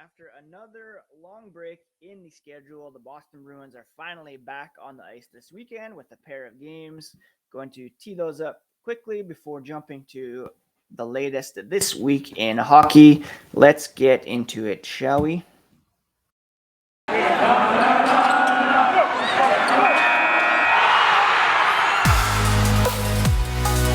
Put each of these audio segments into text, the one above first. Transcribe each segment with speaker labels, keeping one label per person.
Speaker 1: After another long break in the schedule, the Boston Bruins are finally back on the ice this weekend with a pair of games. Going to tee those up quickly before jumping to the latest this week in hockey. Let's get into it, shall we?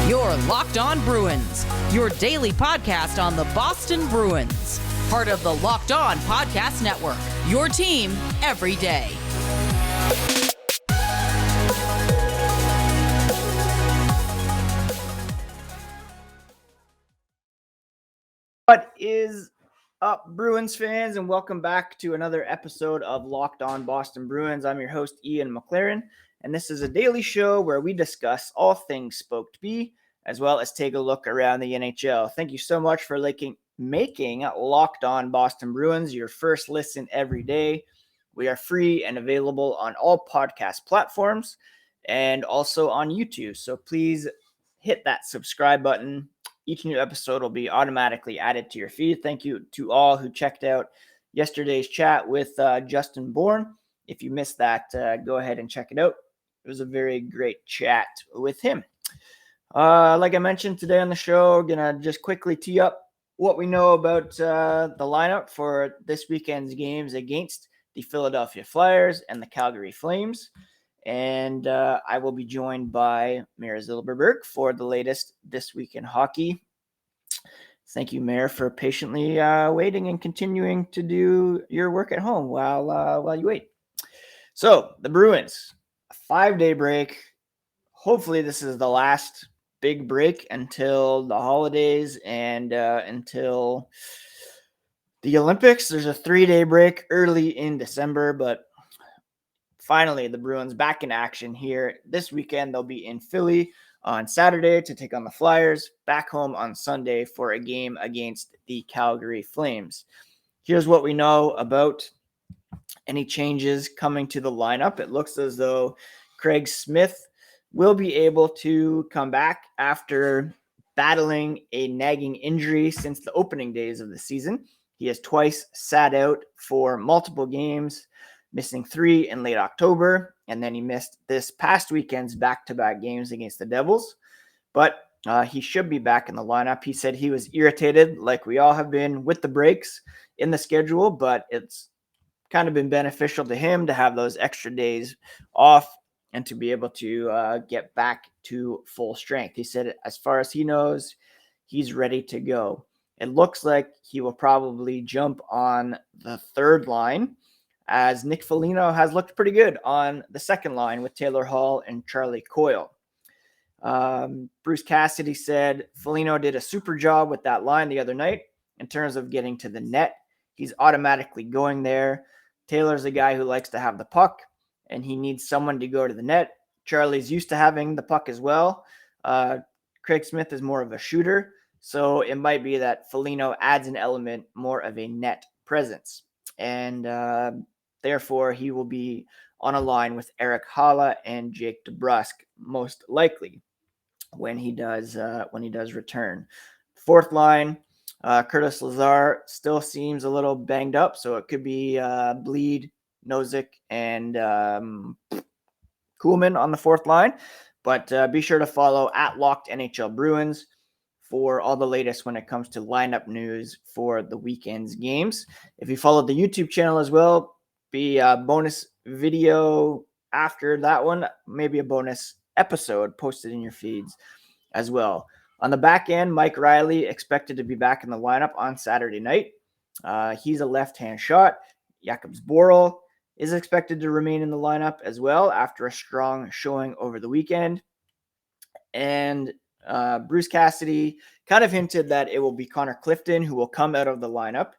Speaker 2: You're Locked On Bruins, your daily podcast on the Boston Bruins. Part of the Locked On Podcast Network, your team every day.
Speaker 1: What is up, Bruins fans, and welcome back to another episode of Locked On Boston Bruins. I'm your host, Ian McLaren, and this is a daily show where we discuss all things Spoked B, as well as take a look around the NHL. Thank you so much for making Locked On Boston Bruins your first listen every day. We are free and available on all podcast platforms and also on YouTube. So please hit that subscribe button. Each new episode will be automatically added to your feed. Thank you to all who checked out yesterday's chat with Justin Bourne. If you missed that, go ahead and check it out. It was a very great chat with him. Like I mentioned today on the show, we're going to just quickly tee up what we know about the lineup for this weekend's games against the Philadelphia Flyers and the Calgary Flames. And I will be joined by Mer Zylberberg for the latest This Week in Hockey. Thank you, Mer, for patiently waiting and continuing to do your work at home while you wait. So, the Bruins, a 5-day break. Hopefully, this is the last big break until the holidays and until the Olympics. There's a 3-day break early in December, but finally, the Bruins back in action here this weekend. They'll be in Philly on Saturday to take on the Flyers, back home on Sunday for a game against the Calgary Flames. Here's what we know about any changes coming to the lineup. It looks as though Craig Smith will be able to come back after battling a nagging injury since the opening days of the season. He has twice sat out for multiple games, missing 3 in late October, and then he missed this past weekend's back-to-back games against the Devils. But he should be back in the lineup. He said he was irritated, like we all have been, with the breaks in the schedule, but it's kind of been beneficial to him to have those extra days off and to be able to get back to full strength. He said, as far as he knows, he's ready to go. It looks like he will probably jump on the third line, as Nick Foligno has looked pretty good on the second line with Taylor Hall and Charlie Coyle. Bruce Cassidy said Foligno did a super job with that line the other night in terms of getting to the net. He's automatically going there. Taylor's a guy who likes to have the puck, and he needs someone to go to the net. Charlie's used to having the puck as well. Craig Smith is more of a shooter, so it might be that Foligno adds an element more of a net presence. And therefore, he will be on a line with Eric Haula and Jake DeBrusk, most likely, when he does return. Fourth line, Curtis Lazar still seems a little banged up, so it could be Bleed, Nozick, and Kuhlman on the fourth line. But be sure to follow at Locked NHL Bruins for all the latest when it comes to lineup news for the weekend's games. If you follow the YouTube channel as well, be a bonus video after that one, maybe a bonus episode posted in your feeds as well. On the back end, Mike Riley expected to be back in the lineup on Saturday night. He's a left-hand shot. Jakub Zboril is expected to remain in the lineup as well after a strong showing over the weekend. And Bruce Cassidy kind of hinted that it will be Connor Clifton who will come out of the lineup.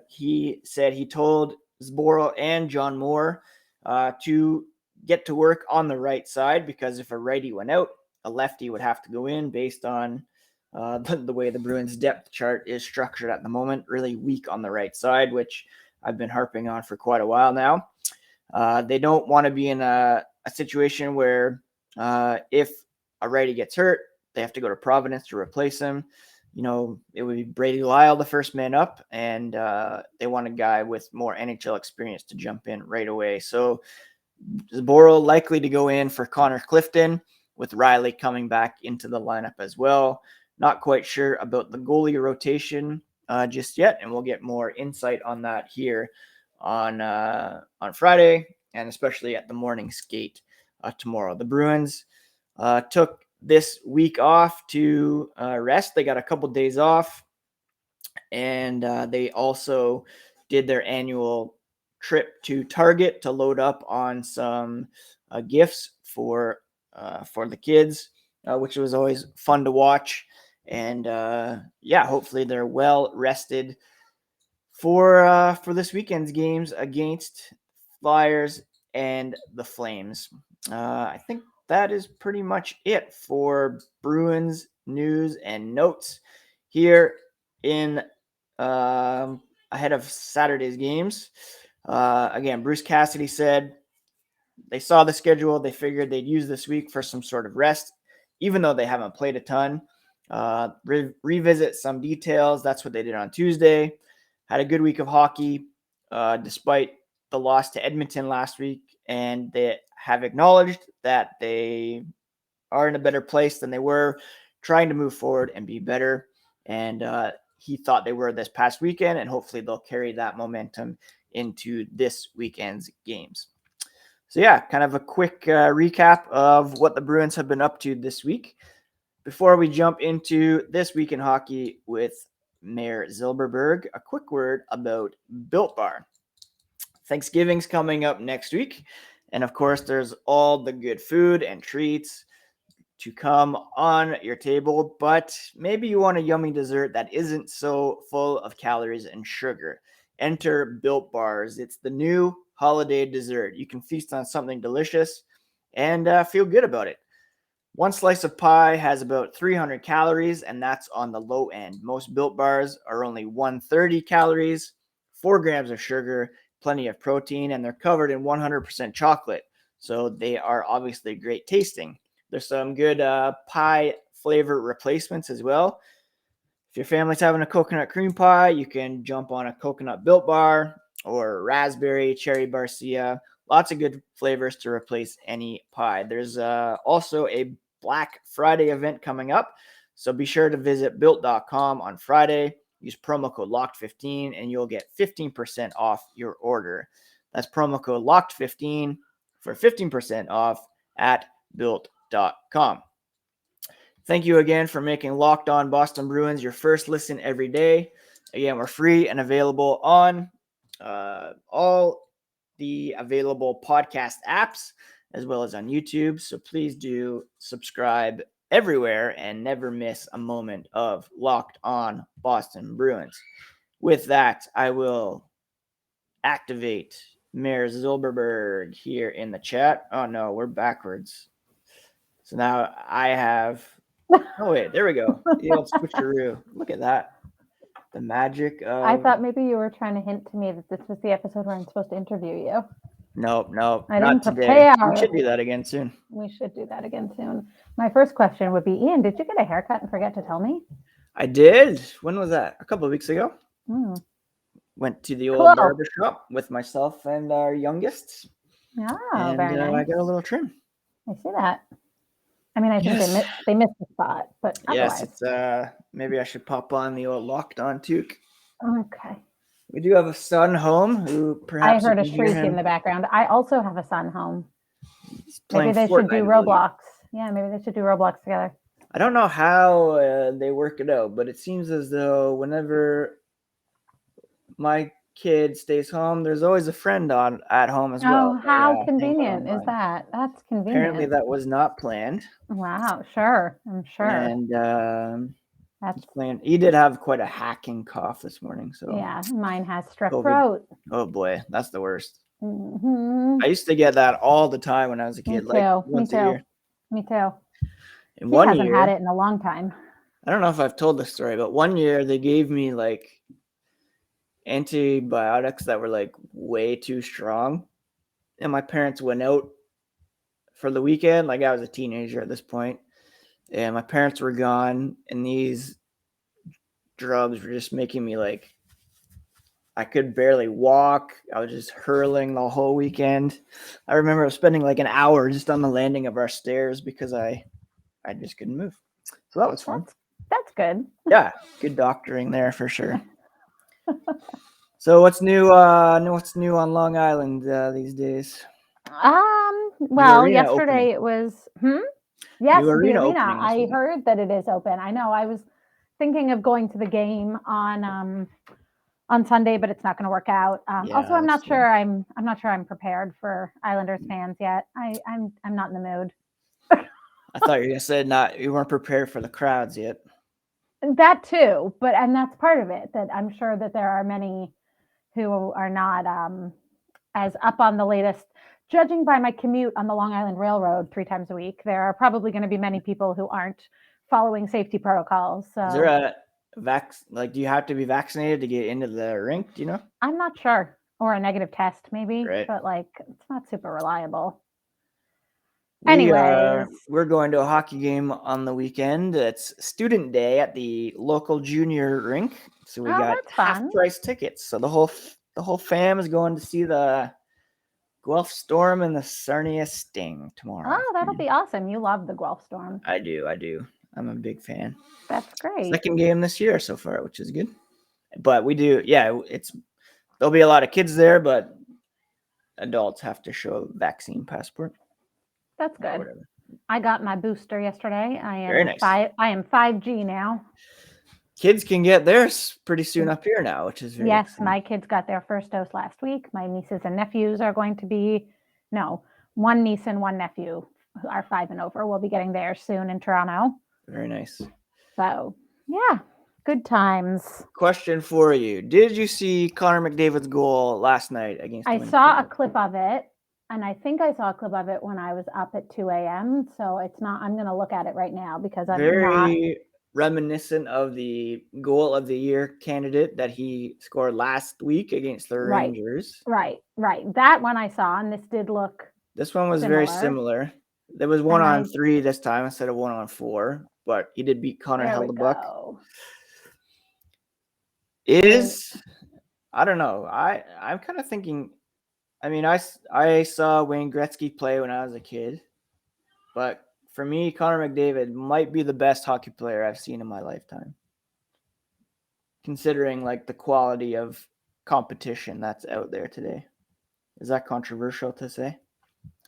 Speaker 1: He said he told Zboril and John Moore to get to work on the right side, because if a righty went out, a lefty would have to go in based on the way the Bruins depth chart is structured at the moment. Really weak on the right side, which I've been harping on for quite a while now. They don't want to be in a situation where if a righty gets hurt, they have to go to Providence to replace him. it would be Brady Lyle, the first man up, and they want a guy with more NHL experience to jump in right away. So Zboril likely to go in for Connor Clifton, with Riley coming back into the lineup as well. Not quite sure about the goalie rotation just yet, and we'll get more insight on that here on Friday, and especially at the morning skate tomorrow. The Bruins took this week off to rest. They got a couple days off, and they also did their annual trip to Target to load up on some gifts for the kids, which was always fun to watch. And hopefully they're well rested for this weekend's games against Flyers and the Flames. I think that is pretty much it for Bruins news and notes here in ahead of Saturday's games. Again, Bruce Cassidy said they saw the schedule. They figured they'd use this week for some sort of rest, even though they haven't played a ton. Revisit some details. That's what they did on Tuesday. Had a good week of hockey, despite the loss to Edmonton last week, and they have acknowledged that they are in a better place than they were, trying to move forward and be better. And he thought they were this past weekend, and hopefully they'll carry that momentum into this weekend's games. So yeah, kind of a quick recap of what the Bruins have been up to this week. Before we jump into this week in hockey with Mer Zylberberg, a quick word about Built Bar. Thanksgiving's coming up next week, and of course there's all the good food and treats to come on your table, but maybe you want a yummy dessert that isn't so full of calories and sugar. Enter Built Bars. It's the new holiday dessert. You can feast on something delicious and feel good about it. One slice of pie has about 300 calories, and that's on the low end. Most Built Bars are only 130 calories, 4 grams of sugar, plenty of protein, and they're covered in 100% chocolate. So they are obviously great tasting. There's some good pie flavor replacements as well. If your family's having a coconut cream pie, you can jump on a coconut Built Bar or raspberry, cherry barcia. Lots of good flavors to replace any pie. There's also a Black Friday event coming up, so be sure to visit built.com on Friday. Use promo code LOCKED15 and you'll get 15% off your order. That's promo code LOCKED15 for 15% off at built.com. Thank you again for making Locked On Boston Bruins your first listen every day. Again, we're free and available on all the available podcast apps as well as on YouTube. So please do subscribe everywhere and never miss a moment of Locked On Boston Bruins. With that, I will activate Mer Zylberberg here in the chat. Oh no, we're backwards. So now I have... Oh, wait, there we go. The old switcheroo. Look at that. The magic of...
Speaker 3: I thought maybe you were trying to hint to me that this was the episode where I'm supposed to interview you.
Speaker 1: Nope,
Speaker 3: I
Speaker 1: not
Speaker 3: didn't
Speaker 1: today.
Speaker 3: prepare.
Speaker 1: We should do that again soon.
Speaker 3: We should do that again soon. My first question would be, Ian, did you get a haircut and forget to tell me?
Speaker 1: I did. When was that? A couple of weeks ago. Went to the old barber shop with myself and our youngest.
Speaker 3: Oh, very nice.
Speaker 1: I got a little trim.
Speaker 3: I see that. I mean, I think they missed the spot, but otherwise.
Speaker 1: Yes, it's maybe I should pop on the old Locked On toque.
Speaker 3: Okay.
Speaker 1: We do have a son home who perhaps...
Speaker 3: I heard a shriek in the background. I also have a son home. Maybe they
Speaker 1: Fortnite,
Speaker 3: should do Roblox. Yeah, maybe they should do Roblox together.
Speaker 1: I don't know how they work it out, but it seems as though whenever my kid stays home, there's always a friend at home as well.
Speaker 3: Oh, how convenient is that? That's convenient.
Speaker 1: Apparently that was not planned.
Speaker 3: Wow, sure. I'm sure.
Speaker 1: And he did have quite a hacking cough this morning. So
Speaker 3: yeah, mine has strep throat.
Speaker 1: Oh boy, that's the worst.
Speaker 3: Mm-hmm.
Speaker 1: I used to get that all the time when I was a kid. Once a year.
Speaker 3: Me too.
Speaker 1: In one year,
Speaker 3: hasn't had it in a long time.
Speaker 1: I don't know if I've told this story, but one year they gave me like antibiotics that were like way too strong, and my parents went out for the weekend. Like I was a teenager at this point, and my parents were gone, and these drugs were just making me like I could barely walk. I was just hurling the whole weekend. I remember spending like an hour just on the landing of our stairs because I just couldn't move. So that was fun.
Speaker 3: That's good.
Speaker 1: Yeah, good doctoring there for sure. So what's new? What's new on Long Island these days?
Speaker 3: Well,
Speaker 1: arena
Speaker 3: yesterday
Speaker 1: opening.
Speaker 3: it was. Yes,
Speaker 1: New
Speaker 3: the
Speaker 1: arena
Speaker 3: arena.
Speaker 1: opening this
Speaker 3: I
Speaker 1: weekend.
Speaker 3: heard that it is open. I know. I was thinking of going to the game on Sunday, but it's not going to work out.
Speaker 1: Yeah,
Speaker 3: Also, I'm
Speaker 1: that's
Speaker 3: not sure. I'm not sure I'm prepared for Islanders fans yet. I'm not in the mood.
Speaker 1: I thought you said you weren't prepared for the crowds yet.
Speaker 3: That too, and that's part of it. That I'm sure that there are many who are not as up on the latest. Judging by my commute on the Long Island Railroad 3 times a week, there are probably going to be many people who aren't following safety protocols. So
Speaker 1: Is there a do you have to be vaccinated to get into the rink? Do you know?
Speaker 3: I'm not sure, or a negative test maybe,
Speaker 1: Right.
Speaker 3: but like it's not super reliable. Anyways,
Speaker 1: We're going to a hockey game on the weekend. It's student day at the local junior rink, so we got
Speaker 3: that's fun.
Speaker 1: half price tickets. So the whole fam is going to see the Guelph Storm and the Sarnia Sting tomorrow.
Speaker 3: Oh, that'll be awesome. You love the Guelph Storm.
Speaker 1: I do. I'm a big fan.
Speaker 3: That's great.
Speaker 1: Second game this year so far, which is good. But we do, yeah, there'll be a lot of kids there, but adults have to show a vaccine passport.
Speaker 3: That's good. I got my booster yesterday.
Speaker 1: Very nice.
Speaker 3: I am 5G now.
Speaker 1: Kids can get theirs pretty soon up here now, which is very exciting.
Speaker 3: My kids got their first dose last week. My nieces and nephews are going to be, one niece and one nephew who are 5 and over will be getting theirs soon in Toronto.
Speaker 1: Very nice.
Speaker 3: So, yeah, good times.
Speaker 1: Question for you. Did you see Connor McDavid's goal last night against
Speaker 3: I saw a clip of it, and I think I saw a clip of it when I was up at 2 a.m. So it's not, I'm going to look at it right now because I'm
Speaker 1: very reminiscent of the goal of the year candidate that he scored last week against the Rangers.
Speaker 3: Right. That one I saw, and
Speaker 1: this one was very similar. There was 1-on-3 this time instead of 1-on-4, but he did beat Connor Hellebuck. I don't know. I'm kind of thinking, I mean, I saw Wayne Gretzky play when I was a kid, but for me, Connor McDavid might be the best hockey player I've seen in my lifetime, considering like the quality of competition that's out there today. Is that controversial to say?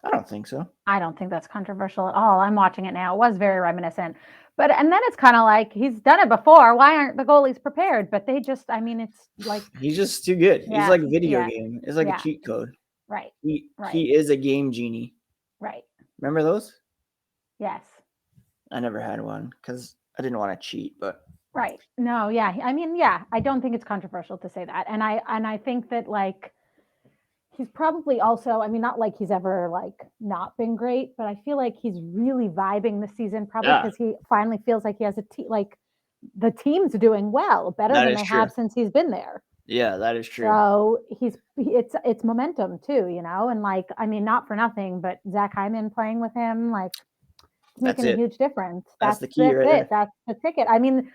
Speaker 1: I don't think so.
Speaker 3: I don't think that's controversial at all. I'm watching it now. It was very reminiscent. And then it's kind of like he's done it before. Why aren't the goalies prepared? But they just, I mean, it's like
Speaker 1: he's just too good. Yeah, he's like a video game. It's like a cheat code.
Speaker 3: Right.
Speaker 1: He is a game genie.
Speaker 3: Right.
Speaker 1: Remember those?
Speaker 3: Yes.
Speaker 1: I never had one because I didn't want to cheat, but
Speaker 3: right. No, yeah. I mean, yeah, I don't think it's controversial to say that. And I think that like he's probably also, I mean, not like he's ever like not been great, but I feel like he's really vibing this season, probably because he finally feels like he has a team, like the team's doing well, better than they have since he's been there.
Speaker 1: Yeah, that is true.
Speaker 3: So it's momentum too, and like, I mean, not for nothing, but Zach Hyman playing with him, like it's making a huge difference.
Speaker 1: That's the key, right?
Speaker 3: That's the ticket. I mean,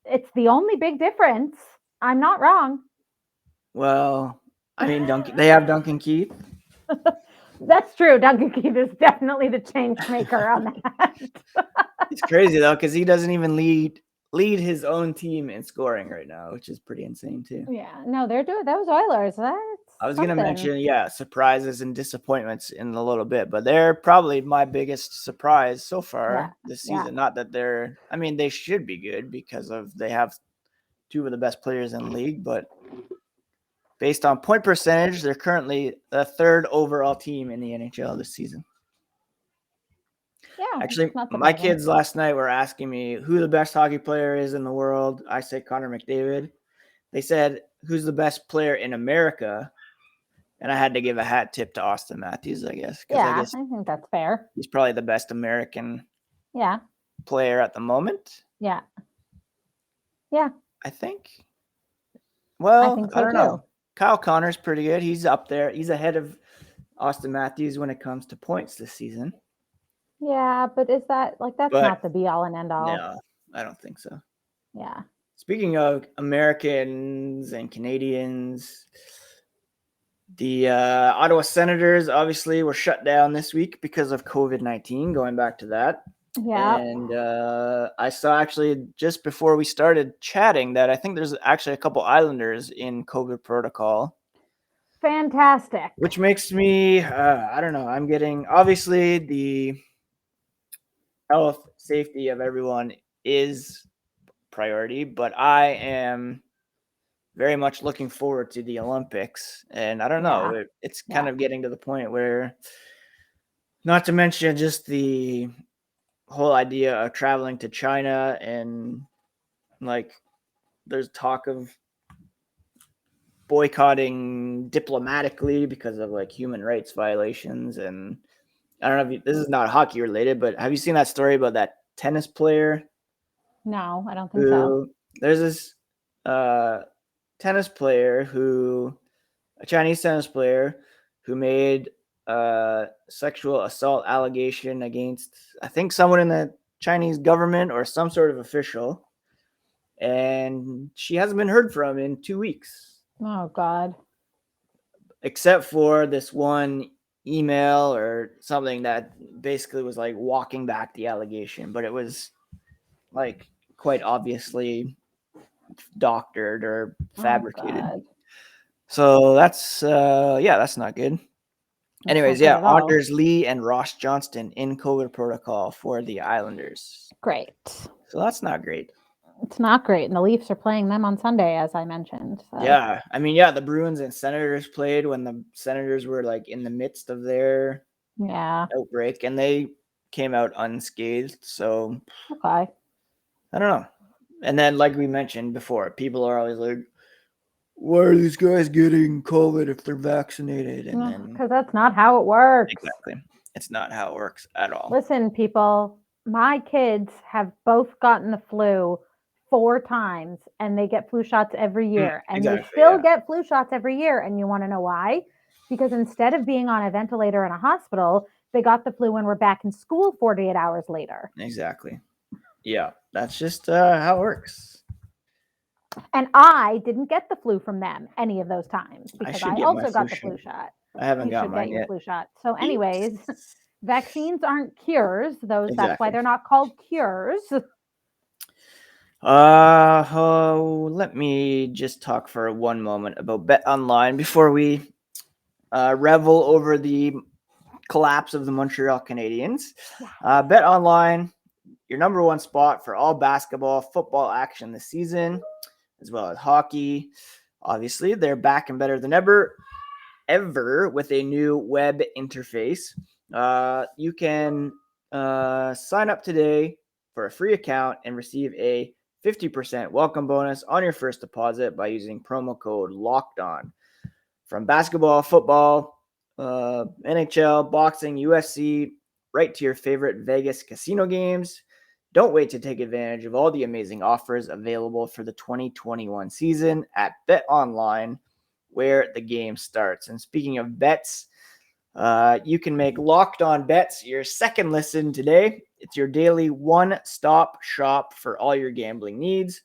Speaker 3: it's the only big difference. I'm not wrong.
Speaker 1: Well, I mean, they have Duncan Keith.
Speaker 3: That's true. Duncan Keith is definitely the change maker on that.
Speaker 1: It's crazy though, because he doesn't even lead his own team in scoring right now, which is pretty insane too.
Speaker 3: Yeah, no, they're doing those Oilers.
Speaker 1: I was going to mention, surprises and disappointments in a little bit, but they're probably my biggest surprise so far this season. Yeah. Not that they should be good because they have 2 of the best players in the league, but based on point percentage, they're currently the 3rd overall team in the NHL this season.
Speaker 3: Yeah,
Speaker 1: actually, my kids last night were asking me who the best hockey player is in the world. I said Connor McDavid. They said, who's the best player in America? And I had to give a hat tip to Austin Matthews, I guess.
Speaker 3: Yeah, I think that's fair.
Speaker 1: He's probably the best American
Speaker 3: player
Speaker 1: at the moment.
Speaker 3: Yeah.
Speaker 1: I think. Well,
Speaker 3: I think so
Speaker 1: I don't know. Kyle Connor's pretty good. He's up there. He's ahead of Austin Matthews when it comes to points this season.
Speaker 3: Yeah, but is that that's not the be all and end all?
Speaker 1: No, I don't think so.
Speaker 3: Yeah.
Speaker 1: Speaking of Americans and Canadians, the Ottawa Senators obviously were shut down this week because of COVID-19, going back to that.
Speaker 3: Yeah.
Speaker 1: And I saw actually just before we started chatting that I think there's actually a couple Islanders in COVID protocol.
Speaker 3: Fantastic.
Speaker 1: Which makes me, I don't know, I'm getting, obviously the health, safety of everyone is priority, but I am very much looking forward to the Olympics. And I don't know, it's kind of getting to the point where, not to mention just the whole idea of traveling to China, and like there's talk of boycotting diplomatically because of like human rights violations. And I don't know if this is not hockey related, but have you seen that story about that tennis player?
Speaker 3: No, I don't think so.
Speaker 1: There's this tennis player a Chinese tennis player who made a sexual assault allegation against, I think, someone in the Chinese government or some sort of official. And she hasn't been heard from in 2 weeks.
Speaker 3: Oh, God.
Speaker 1: Except for this one email or something that basically was like walking back the allegation, but it was like quite obviously doctored or fabricated.
Speaker 3: Oh,
Speaker 1: so that's not good. Anyways, Anders Lee and Ross Johnston in COVID protocol for the Islanders.
Speaker 3: Great.
Speaker 1: So that's not great.
Speaker 3: It's not great. And the Leafs are playing them on Sunday, as I mentioned. So.
Speaker 1: Yeah. I mean, the Bruins and Senators played when the Senators were like in the midst of their outbreak, and they came out unscathed. So
Speaker 3: okay.
Speaker 1: I don't know. And then, like we mentioned before, people are always like, why are these guys getting COVID if they're vaccinated? And then
Speaker 3: because that's not how it works.
Speaker 1: Exactly. It's not how it works at all.
Speaker 3: Listen, people, my kids have both gotten the flu 4 times, and they get flu shots every year. And they still get flu shots every year. And you want to know why? Because instead of being on a ventilator in a hospital, they got the flu when we're back in school 48 hours later.
Speaker 1: Exactly. Yeah, that's just how it works.
Speaker 3: And I didn't get the flu from them any of those times because I also got the flu shot.
Speaker 1: I haven't got mine yet.
Speaker 3: Flu shot. So anyways, vaccines aren't cures. That's why they're not called cures.
Speaker 1: Let me just talk for one moment about BetOnline before we revel over the collapse of the Montreal Canadiens. BetOnline, your number one spot for all basketball, football action this season, as well as hockey. Obviously, they're back and better than ever with a new web interface. You can sign up today for a free account and receive a 50% welcome bonus on your first deposit by using promo code LOCKEDON. From basketball, football, NHL, boxing, UFC, right to your favorite Vegas casino games. Don't wait to take advantage of all the amazing offers available for the 2021 season at BetOnline, where the game starts. And speaking of bets, you can make Locked On Bets your second listen today. It's your daily one-stop shop for all your gambling needs.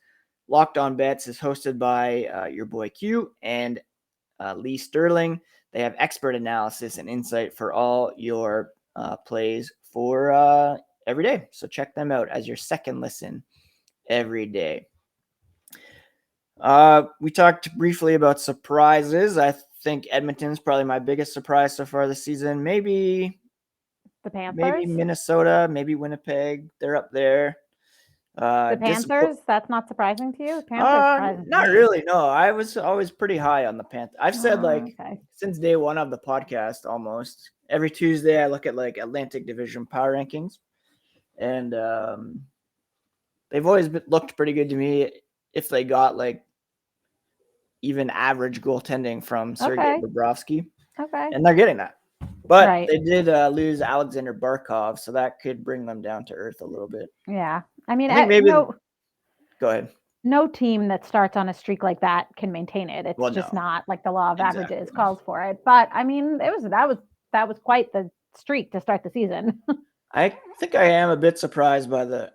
Speaker 1: Locked On Bets is hosted by your boy Q and Lee Sterling. They have expert analysis and insight for all your plays for every day. So check them out as your second listen every day. We talked briefly about surprises. I think Edmonton's probably my biggest surprise so far this season. Maybe
Speaker 3: the Panthers,
Speaker 1: maybe Minnesota, maybe Winnipeg. They're up there.
Speaker 3: The Panthers, that's not surprising to you? Panthers
Speaker 1: not really. No, I was always pretty high on the Panthers. I've said since day one of the podcast, almost every Tuesday, I look at like Atlantic Division power rankings, and they've always looked pretty good to me if they got like even average goaltending from Sergei Bobrovsky.
Speaker 3: Okay.
Speaker 1: And they're getting that. But they did lose Alexander Barkov, so that could bring them down to earth a little bit.
Speaker 3: Yeah. I mean,
Speaker 1: go ahead.
Speaker 3: No team that starts on a streak like that can maintain it. It's not like the law of averages calls for it. But I mean, that was quite the streak to start the season.
Speaker 1: I think I am a bit surprised by the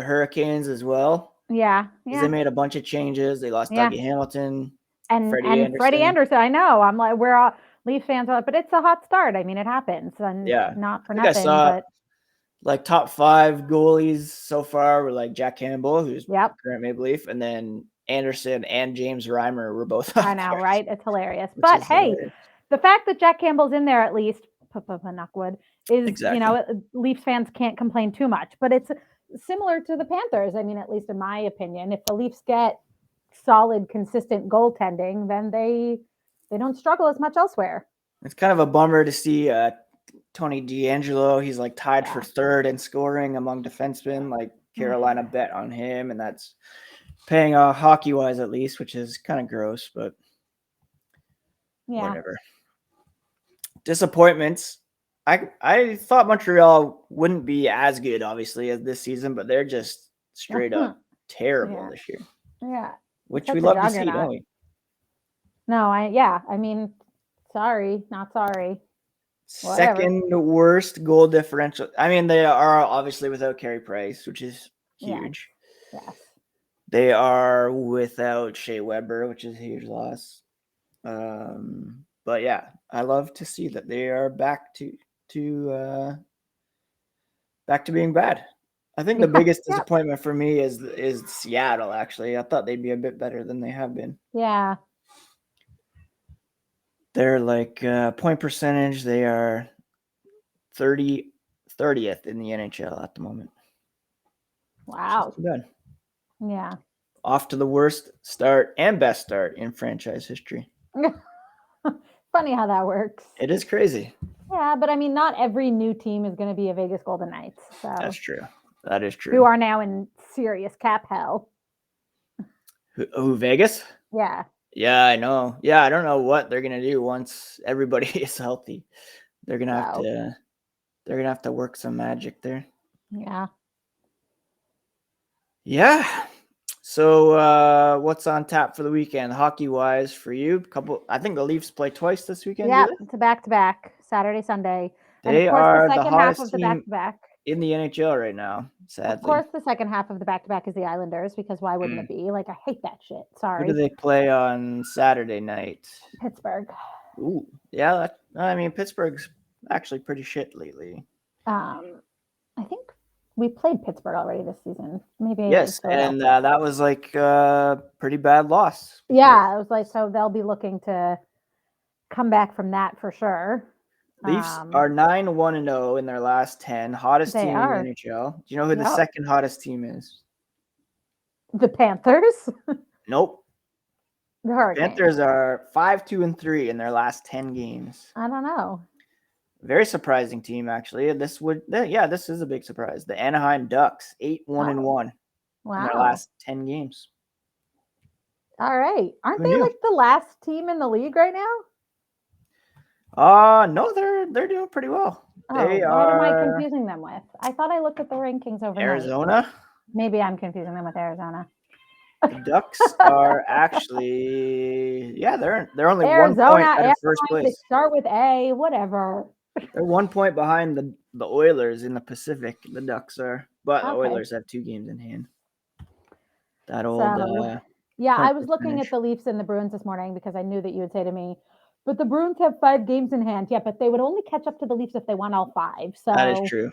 Speaker 1: Hurricanes as well.
Speaker 3: Yeah.
Speaker 1: Because they made a bunch of changes. They lost
Speaker 3: Yeah.
Speaker 1: Dougie Hamilton,
Speaker 3: And
Speaker 1: Freddie
Speaker 3: Freddie
Speaker 1: Anderson.
Speaker 3: Anderson. I know. I'm like, we're all Leaf fans, but it's a hot start. I mean, it happens, and not for
Speaker 1: I think
Speaker 3: nothing.
Speaker 1: I saw
Speaker 3: But
Speaker 1: like top 5 goalies so far were like Jack Campbell, who's current Maple Leaf, and then Anderson and James Reimer were both up
Speaker 3: I know,
Speaker 1: there,
Speaker 3: right? It's hilarious. But hey,
Speaker 1: hilarious.
Speaker 3: The fact that Jack Campbell's in there at least, knockwood, is,
Speaker 1: Exactly.
Speaker 3: Leafs fans can't complain too much. But it's similar to the Panthers. I mean, at least in my opinion, if the Leafs get solid, consistent goaltending, then they don't struggle as much elsewhere.
Speaker 1: It's kind of a bummer to see Tony DeAngelo. He's like tied for 3rd in scoring among defensemen. Like Carolina bet on him, and that's paying hockey-wise at least, which is kind of gross, but whatever. Disappointments. I thought Montreal wouldn't be as good, obviously, as this season, but they're just straight up terrible this year.
Speaker 3: Yeah.
Speaker 1: Which we love to see, don't we?
Speaker 3: No, I mean, sorry, not sorry. Whatever.
Speaker 1: Second worst goal differential. I mean, they are obviously without Carey Price, which is huge.
Speaker 3: Yes.
Speaker 1: They are without Shea Weber, which is a huge loss. But yeah, I love to see that they are back to being bad. I think the biggest disappointment for me is Seattle. Actually, I thought they'd be a bit better than they have been.
Speaker 3: Yeah.
Speaker 1: They're like point percentage. They are 30th in the NHL at the moment.
Speaker 3: Wow.
Speaker 1: Good.
Speaker 3: Yeah.
Speaker 1: Off to the worst start and best start in franchise history.
Speaker 3: Funny how that works.
Speaker 1: It is crazy.
Speaker 3: Yeah, but I mean, not every new team is going to be a Vegas Golden Knights. So
Speaker 1: that's true. That is true.
Speaker 3: Who are now in serious cap hell.
Speaker 1: Who Vegas?
Speaker 3: Yeah.
Speaker 1: Yeah, I know. Yeah, I don't know what they're gonna do once everybody is healthy. They're gonna have to work some magic there.
Speaker 3: Yeah.
Speaker 1: Yeah. So what's on tap for the weekend, hockey-wise, for you? I think the Leafs play twice this weekend.
Speaker 3: Yeah, it's a back-to-back, Saturday, Sunday.
Speaker 1: They
Speaker 3: and of course,
Speaker 1: are
Speaker 3: the second half of the back-to-back
Speaker 1: in the NHL right now, sadly.
Speaker 3: Of course, the second half of the back-to-back is the Islanders, because why wouldn't it be? Like, I hate that shit. Sorry.
Speaker 1: Who do they play on Saturday night?
Speaker 3: Pittsburgh.
Speaker 1: Ooh, yeah. I mean, Pittsburgh's actually pretty shit lately.
Speaker 3: I think we played Pittsburgh already this season. Maybe.
Speaker 1: Yes, and that was like a pretty bad loss.
Speaker 3: Yeah, it was like, so they'll be looking to come back from that for sure.
Speaker 1: Leafs are 9-1-0 in their last 10. Hottest team in the NHL. Do you know who the second hottest team is?
Speaker 3: The Panthers?
Speaker 1: Nope.
Speaker 3: The Hurricanes.
Speaker 1: Panthers are 5-2-3 in their last 10 games.
Speaker 3: I don't know.
Speaker 1: Very surprising team, actually. This is a big surprise. The Anaheim Ducks, 8-1-1 in their last 10 games.
Speaker 3: All right. Aren't they like the last team in the league right now?
Speaker 1: No, they're doing pretty well.
Speaker 3: What am I confusing them with? I thought I looked at the rankings overnight.
Speaker 1: Arizona?
Speaker 3: Maybe I'm confusing them with Arizona.
Speaker 1: The Ducks are actually, they're only Arizona, 1 point out of first place.
Speaker 3: They start with A, whatever.
Speaker 1: They're 1 point behind the Oilers in the Pacific. The Ducks are, but the Oilers have 2 games in hand. That old.
Speaker 3: I was looking at the Leafs and the Bruins this morning because I knew that you would say to me, but the Bruins have 5 games in hand. Yeah, but they would only catch up to the Leafs if they won all 5. So
Speaker 1: that is true.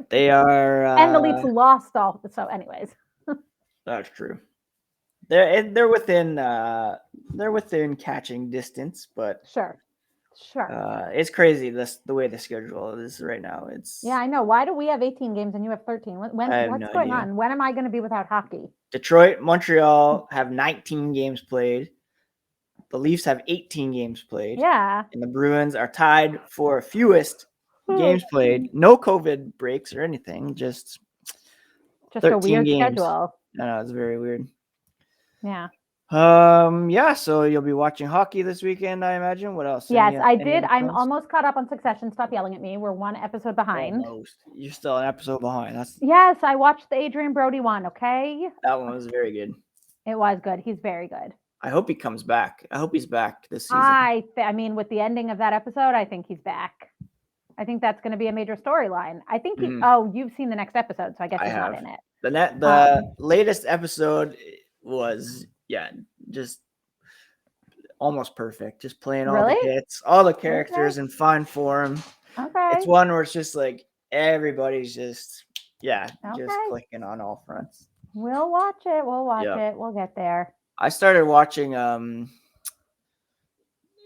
Speaker 1: They are,
Speaker 3: and the Leafs lost all. So, anyways,
Speaker 1: that's true. They're within catching distance, but
Speaker 3: sure.
Speaker 1: It's crazy the way the schedule is right now.
Speaker 3: I know. Why do we have 18 games and you have 13? What's going on? When am I going to be without hockey?
Speaker 1: Detroit, Montreal have 19 games played. The Leafs have 18 games played.
Speaker 3: Yeah.
Speaker 1: And the Bruins are tied for fewest games played. No COVID breaks or anything. Just
Speaker 3: a weird
Speaker 1: games.
Speaker 3: Schedule.
Speaker 1: I know, it's very weird.
Speaker 3: Yeah.
Speaker 1: So you'll be watching hockey this weekend, I imagine. What else?
Speaker 3: Yes, I did. I'm almost caught up on Succession. Stop yelling at me. We're 1 episode behind.
Speaker 1: Almost. You're still an episode behind.
Speaker 3: Yes, I watched the Adrian Brody one, okay?
Speaker 1: That one was very good.
Speaker 3: It was good. He's very good.
Speaker 1: I hope he comes back. I hope he's back this season.
Speaker 3: I mean, with the ending of that episode, I think he's back. I think that's going to be a major storyline. I think you've seen the next episode, so I guess he's not in it.
Speaker 1: The latest episode was just almost perfect. Just playing all the hits, all the characters in fine form.
Speaker 3: Okay.
Speaker 1: It's one where it's just like everybody's just clicking on all fronts.
Speaker 3: We'll watch it. We'll get there.
Speaker 1: I started watching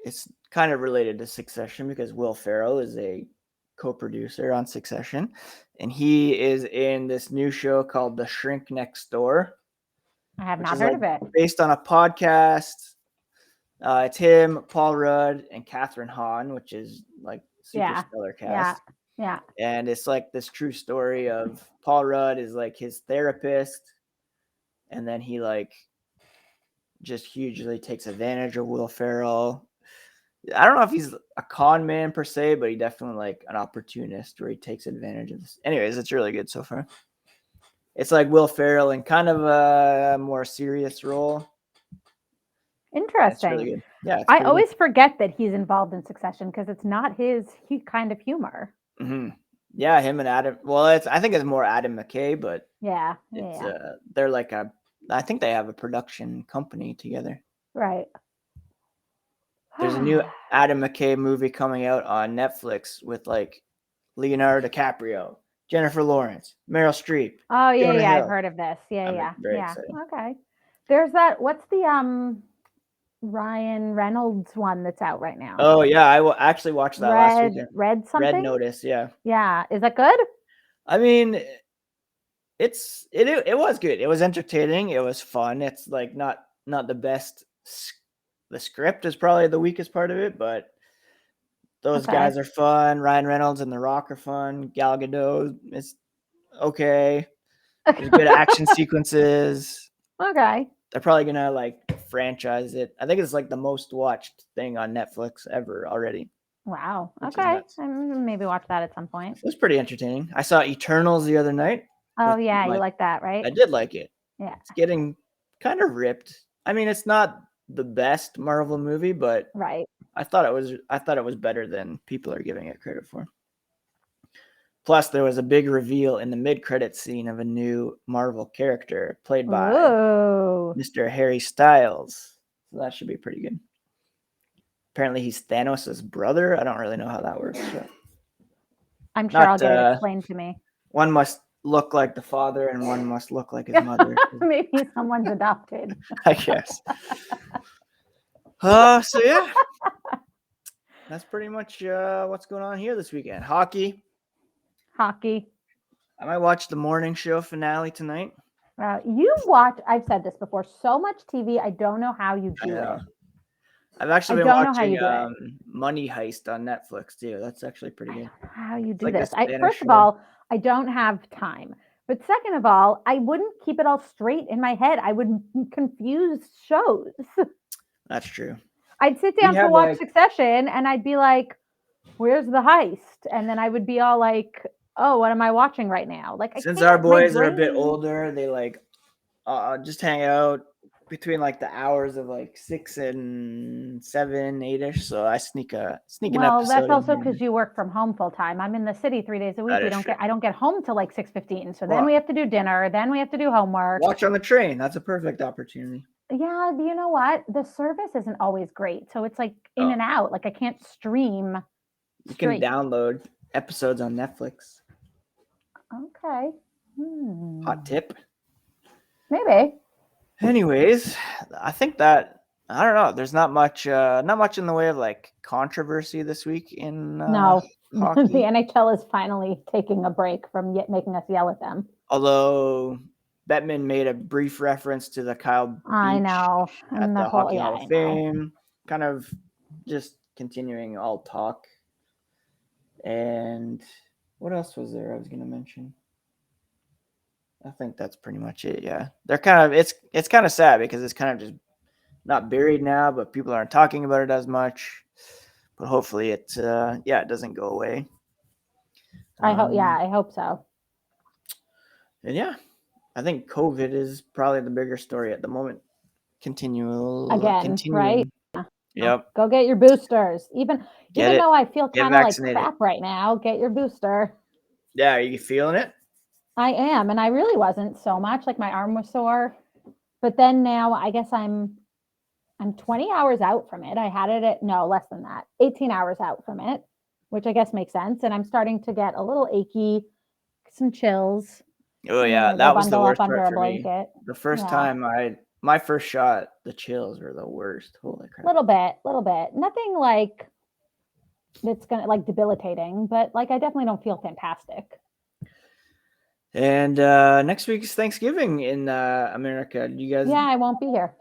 Speaker 1: it's kind of related to Succession because Will Ferrell is a co-producer on Succession, and he is in this new show called The Shrink Next Door.
Speaker 3: I have not heard of it.
Speaker 1: Based on a podcast. It's him, Paul Rudd, and Catherine Hahn, which is like super stellar cast.
Speaker 3: Yeah.
Speaker 1: And it's like this true story of Paul Rudd is like his therapist, and then he like just hugely takes advantage of Will Ferrell. I don't know if he's a con man per se, but he definitely like an opportunist where he takes advantage of this. Anyways, it's really good so far. It's like Will Ferrell in kind of a more serious role.
Speaker 3: Interesting.
Speaker 1: Really good. Yeah,
Speaker 3: I always forget that he's involved in Succession because it's not his kind of humor.
Speaker 1: Mm-hmm. Yeah, him and Adam. Well, I think it's more Adam McKay, but they're like I think they have a production company together.
Speaker 3: Right.
Speaker 1: There's a new Adam McKay movie coming out on Netflix with like Leonardo DiCaprio, Jennifer Lawrence, Meryl Streep.
Speaker 3: Oh yeah, I've heard of this. Yeah.
Speaker 1: Excited.
Speaker 3: Okay. There's that. What's the Ryan Reynolds one that's out right now?
Speaker 1: Oh yeah, I will actually watch that last weekend.
Speaker 3: Red something.
Speaker 1: Red Notice. Yeah.
Speaker 3: Yeah. Is that good?
Speaker 1: I mean, it was good. It was entertaining. It was fun. It's like not the best. The script is probably the weakest part of it, but those guys are fun. Ryan Reynolds and The Rock are fun. Gal Gadot is okay. There's good action sequences.
Speaker 3: Okay.
Speaker 1: They're probably gonna like franchise it. I think it's like the most watched thing on Netflix ever already.
Speaker 3: Wow. Okay. Maybe watch that at some point.
Speaker 1: It was pretty entertaining. I saw Eternals the other night.
Speaker 3: Oh yeah, you like that, right?
Speaker 1: I did like it.
Speaker 3: Yeah.
Speaker 1: It's getting kind of ripped. I mean, it's not the best Marvel movie, but I thought it was better than people are giving it credit for. Plus, there was a big reveal in the mid-credits scene of a new Marvel character played by Mr. Harry Styles. So that should be pretty good. Apparently, he's Thanos' brother. I don't really know how that works. But
Speaker 3: I'm sure I'll get it explained to me.
Speaker 1: One must look like the father and one must look like his mother.
Speaker 3: Maybe someone's adopted.
Speaker 1: I guess. So yeah, that's pretty much what's going on here this weekend. Hockey. I might watch the morning show finale tonight.
Speaker 3: You watch, I've said this before, so much TV. I don't know how you do it.
Speaker 1: I've actually been watching Money Heist on Netflix too. That's actually pretty good.
Speaker 3: How you do this? First of all, I don't have time. But second of all, I wouldn't keep it all straight in my head. I would confuse shows.
Speaker 1: That's true.
Speaker 3: I'd sit down to watch Succession and I'd be like, where's the heist? And then I would be all like, oh, what am I watching right now? Like,
Speaker 1: since our boys are a bit older, they like just hang out between like the hours of like 6 and 7, 8-ish. So I sneak an episode.
Speaker 3: Well, that's also because you work from home full time. I'm in the city 3 days a week. I don't get home till like 6:15. So then we have to do dinner. Then we have to do homework.
Speaker 1: Watch on the train. That's a perfect opportunity.
Speaker 3: Yeah, you know what? The service isn't always great. So it's like in and out. Like I can't stream.
Speaker 1: You can download episodes on Netflix.
Speaker 3: Okay.
Speaker 1: Hot tip.
Speaker 3: Maybe.
Speaker 1: Anyways, I think that I don't know. There's not much in the way of like controversy this week in hockey.
Speaker 3: The NHL is finally taking a break from making us yell at them.
Speaker 1: Although Bettman made a brief reference to the Kyle Beach
Speaker 3: I know.
Speaker 1: At the Hockey Hall of Fame, kind of just continuing all talk. And what else was there I was going to mention? I think that's pretty much it. Yeah. They're kind of, it's kind of sad because it's kind of just not buried now, but people aren't talking about it as much, but hopefully it doesn't go away.
Speaker 3: I hope so.
Speaker 1: And yeah, I think COVID is probably the bigger story at the moment. Continuing.
Speaker 3: Right?
Speaker 1: Yep.
Speaker 3: Go get your boosters. Even though I feel
Speaker 1: Get
Speaker 3: kind of like
Speaker 1: vaccinated.
Speaker 3: crap right now, get your booster.
Speaker 1: Yeah, are you feeling it?
Speaker 3: I am, and I really wasn't so much. Like my arm was sore, but then now I guess I'm 20 hours out from it. I had it at less than that, 18 hours out from it, which I guess makes sense. And I'm starting to get a little achy, some chills.
Speaker 1: Oh
Speaker 3: I'm
Speaker 1: yeah,
Speaker 3: gonna go
Speaker 1: that was the
Speaker 3: bundle up
Speaker 1: worst
Speaker 3: under
Speaker 1: part
Speaker 3: a
Speaker 1: for me.
Speaker 3: blanket.
Speaker 1: The first
Speaker 3: Yeah.
Speaker 1: time my first shot, the chills were the worst. Holy crap.
Speaker 3: Little bit. Nothing like that's gonna like debilitating, but like I definitely don't feel fantastic.
Speaker 1: And next week is Thanksgiving in America. Do you guys?
Speaker 3: Yeah, I won't be here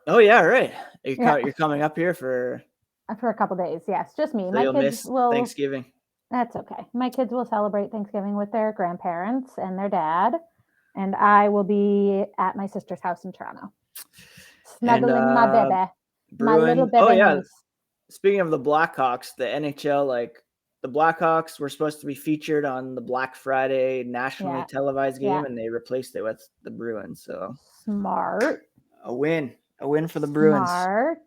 Speaker 1: Oh yeah, right.
Speaker 3: Yeah.
Speaker 1: You're coming up here for
Speaker 3: a couple days. Yes, just me.
Speaker 1: so
Speaker 3: My
Speaker 1: you'll
Speaker 3: kids
Speaker 1: miss
Speaker 3: will.
Speaker 1: Thanksgiving.
Speaker 3: That's okay. My kids will celebrate Thanksgiving with their grandparents and their dad, and I will be at my sister's house in Toronto, snuggling my baby, my little baby
Speaker 1: Oh yeah.
Speaker 3: niece.
Speaker 1: Speaking of the Blackhawks, the NHL, like the Blackhawks were supposed to be featured on the Black Friday nationally televised game, and they replaced it with the Bruins. So
Speaker 3: Smart.
Speaker 1: a win for the Bruins.
Speaker 3: Smart.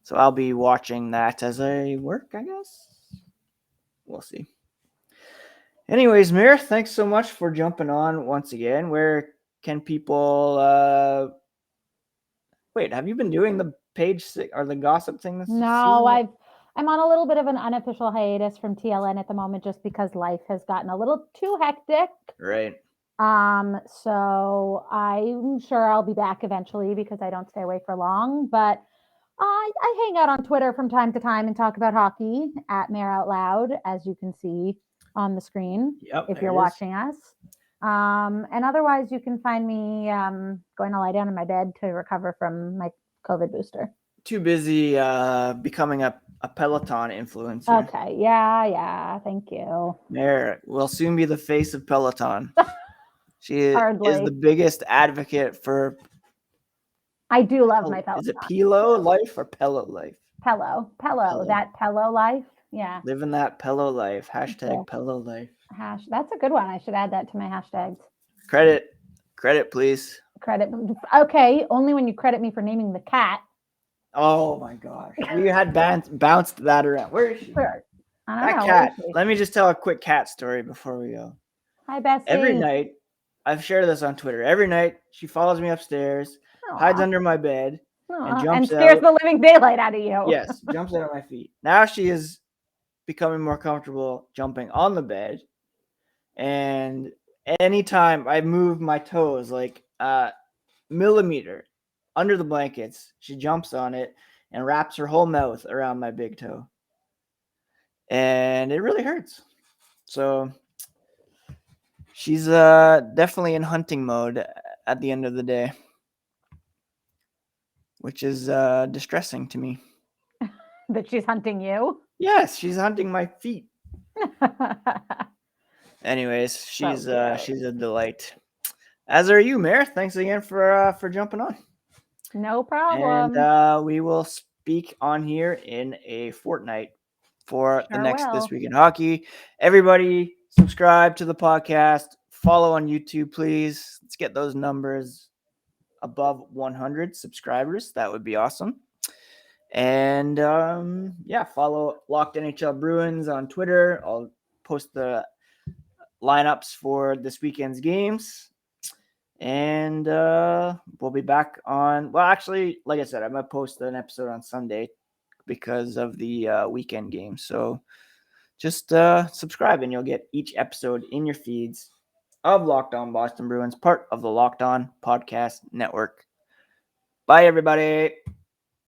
Speaker 1: So I'll be watching that as I work, I guess. We'll see. Anyways, Mer, thanks so much for jumping on once again. Where can people wait, have you been doing the page or the gossip thing this
Speaker 3: No,
Speaker 1: season?
Speaker 3: I'm on a little bit of an unofficial hiatus from TLN at the moment just because life has gotten a little too hectic.
Speaker 1: Right.
Speaker 3: So I'm sure I'll be back eventually because I don't stay away for long, but I hang out on Twitter from time to time and talk about hockey at Mer Out Loud, as you can see on the screen if you're watching us. And otherwise, you can find me going to lie down in my bed to recover from my COVID booster.
Speaker 1: Too busy becoming a Peloton influencer.
Speaker 3: Okay. Yeah. Thank you.
Speaker 1: Mer will soon be the face of Peloton. She is the biggest advocate for.
Speaker 3: I do love my Peloton.
Speaker 1: Is it Pelo life or Pello life?
Speaker 3: Pello. That Pello life. Yeah.
Speaker 1: Living that Pello life. Hashtag Pello life.
Speaker 3: That's a good one. I should add that to my hashtags.
Speaker 1: Credit, please.
Speaker 3: Credit. Okay. Only when you credit me for naming the cat.
Speaker 1: Oh my gosh. We had bounced that around. Where is she?
Speaker 3: Sure.
Speaker 1: That cat. Let me just tell a quick cat story before we go.
Speaker 3: Hi, Bessie.
Speaker 1: Every night, I've shared this on Twitter. Every night, she follows me upstairs, hides under my bed, and
Speaker 3: scares the living daylight out of you.
Speaker 1: Yes, jumps out of my feet. Now she is becoming more comfortable jumping on the bed. And anytime I move my toes like a millimeter under the blankets, she jumps on it and wraps her whole mouth around my big toe. And it really hurts. So she's definitely in hunting mode at the end of the day, which is distressing to me.
Speaker 3: That she's hunting you?
Speaker 1: Yes, she's hunting my feet. Anyways, she's a delight. As are you, Mer. Thanks again for jumping on.
Speaker 3: No problem.
Speaker 1: And we will speak on here in a fortnight for the next This Week in Hockey. Everybody, subscribe to the podcast. Follow on YouTube, please. Let's get those numbers above 100 subscribers. That would be awesome. And follow Locked NHL Bruins on Twitter. I'll post the lineups for this weekend's games. And we'll be back on. Well, actually, like I said, I'm going to post an episode on Sunday because of the weekend game. So just subscribe and you'll get each episode in your feeds of Locked On Boston Bruins, part of the Locked On Podcast Network. Bye, everybody.